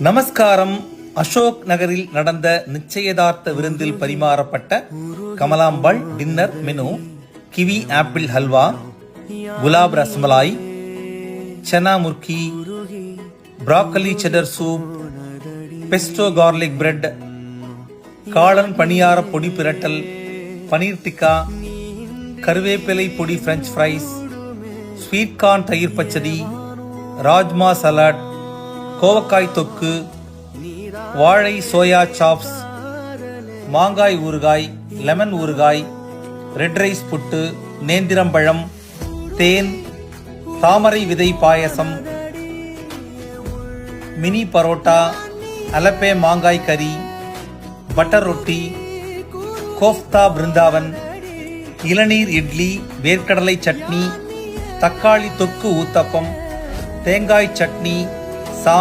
நமஸ்காரம். அசோக் நகரில் நடந்த நிச்சயதார்த்த விருந்தில் பரிமாறப்பட்ட Kamalambal dinner menu kiwi apple halwa, gulab rasmalai, chana murgi, broccoli cheddar soup, pesto garlic bread, காளான் பணியார பொடி பிரட்டல், பனீர் டிக்கா, கருவேப்பிலை பொடி பிரெஞ்ச் ஃப்ரைஸ், ஸ்வீட் கார்ன் தயிர் பச்சடி, ராஜ்மா சலாட், கோவக்காய் தொக்கு, வாழை சோயா சாப்ஸ், மாங்காய் ஊறுகாய், லெமன் ஊறுகாய், ரெட் ரைஸ் புட்டு, நேந்திரம்பழம், தேன், தாமரை விதை பாயசம், மினி பரோட்டா, அலப்பே மாங்காய் கறி, பட்டர் ரொட்டி, கோஃப்தா பிருந்தாவன், இளநீர் இட்லி, வேர்க்கடலை சட்னி, தக்காளி தொக்கு ஊத்தப்பம், தேங்காய் சட்னி,